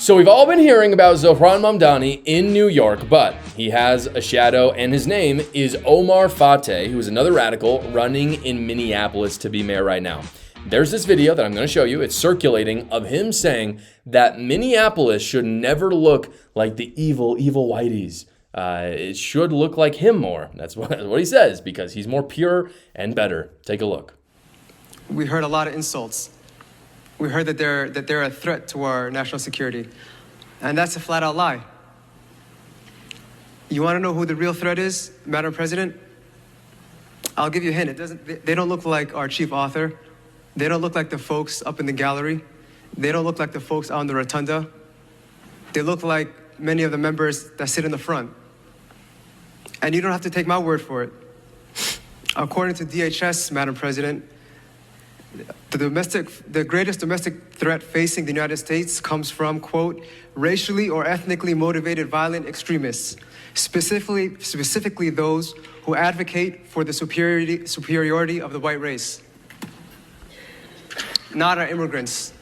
So we've all been hearing about Zohran Mamdani in New York, but he has a shadow, and his name is Omar Fateh, who is another radical running in Minneapolis to be mayor right now. There's this video that I'm going to show you. It's circulating of him saying that Minneapolis should never look like the evil whiteys. It should look like him more. That's what he says, because he's more pure and better. Take a look. We heard a lot of insults. We heard that they're a threat to our national security. And that's a flat-out lie. You want to know who the real threat is, Madam President? I'll give you a hint. They don't look like our chief author. They don't look like the folks up in the gallery. They don't look like the folks out in the rotunda. They look like many of the members that sit in the front. And you don't have to take my word for it. According to DHS, Madam President, the greatest domestic threat facing the United States comes from, quote, racially or ethnically motivated violent extremists, specifically those who advocate for the superiority of the white race, not our immigrants.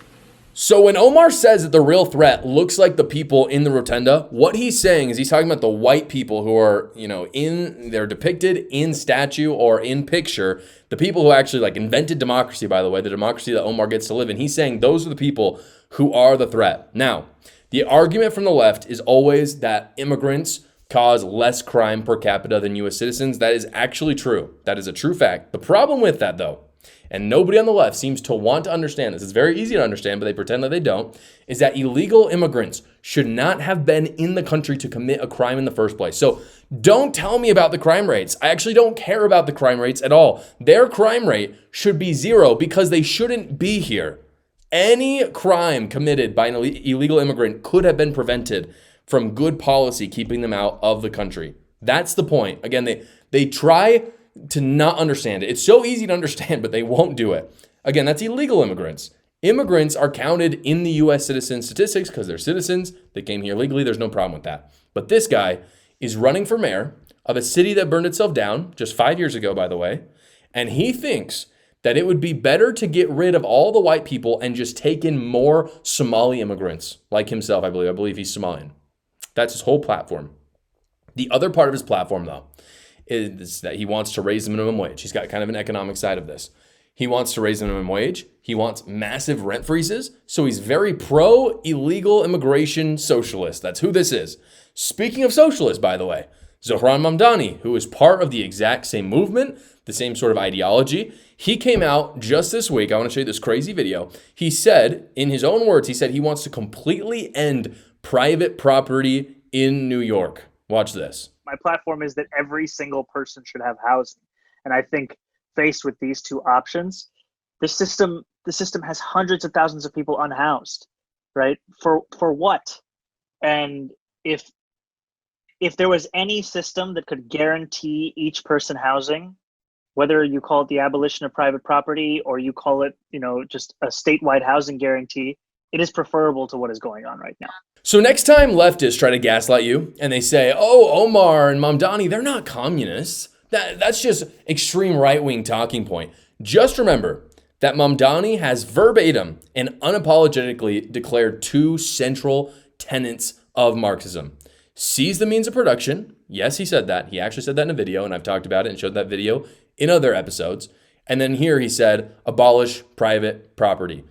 So when Omar says that the real threat looks like the people in the rotunda, what he's saying is he's talking about the white people who are, they're depicted in statue or in picture, the people who actually invented democracy, by the way, the democracy that Omar gets to live in. He's saying those are the people who are the threat. Now, the argument from the left is always that immigrants cause less crime per capita than U.S. citizens. That is actually true. That is a true fact. The problem with that, though, and nobody on the left seems to want to understand this, it's very easy to understand, but they pretend that they don't, is that illegal immigrants should not have been in the country to commit a crime in the first place. So don't tell me about the crime rates. I actually don't care about the crime rates at all. Their crime rate should be 0 because they shouldn't be here. Any crime committed by an illegal immigrant could have been prevented from good policy keeping them out of the country. That's the point. Again, they try to not understand it. It's so easy to understand, but they won't do it. Again, that's illegal immigrants. Immigrants are counted in the U.S. citizen statistics because they're citizens. They came here legally. There's no problem with that. But this guy is running for mayor of a city that burned itself down just 5 years ago, by the way. And he thinks that it would be better to get rid of all the white people and just take in more Somali immigrants like himself, I believe. I believe he's Somalian. That's his whole platform. The other part of his platform, though, is that he wants to raise the minimum wage. He's got kind of an economic side of this. He wants to raise the minimum wage. He wants massive rent freezes. So he's very pro-illegal immigration socialist. That's who this is. Speaking of socialists, by the way, Zohran Mamdani, who is part of the exact same movement, the same sort of ideology, he came out just this week. I want to show you this crazy video. He said, in his own words, he said he wants to completely end private property in New York. Watch this. My platform is that every single person should have housing. And I think faced with these two options, the system has hundreds of thousands of people unhoused, right? For what? And if there was any system that could guarantee each person housing, whether you call it the abolition of private property or you call it, just a statewide housing guarantee, it is preferable to what is going on right now. So next time leftists try to gaslight you and they say, oh, Omar and Mamdani, they're not communists. That's just extreme right-wing talking point. Just remember that Mamdani has verbatim and unapologetically declared 2 central tenets of Marxism. Seize the means of production. Yes, he said that. He actually said that in a video, and I've talked about it and showed that video in other episodes. And then here he said, abolish private property.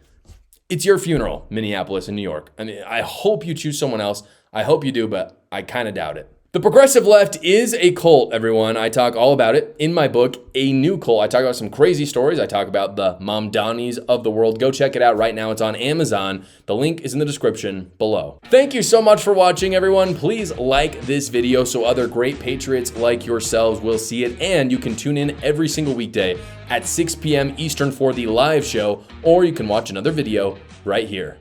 It's your funeral, Minneapolis and New York. I mean, I hope you choose someone else. I hope you do, but I kind of doubt it. The progressive left is a cult, everyone. I talk all about it in my book, A New Cult. I talk about some crazy stories. I talk about the Mamdanis of the world. Go check it out right now. It's on Amazon. The link is in the description below. Thank you so much for watching, everyone. Please like this video so other great patriots like yourselves will see it. And you can tune in every single weekday at 6 p.m. Eastern for the live show, or you can watch another video right here.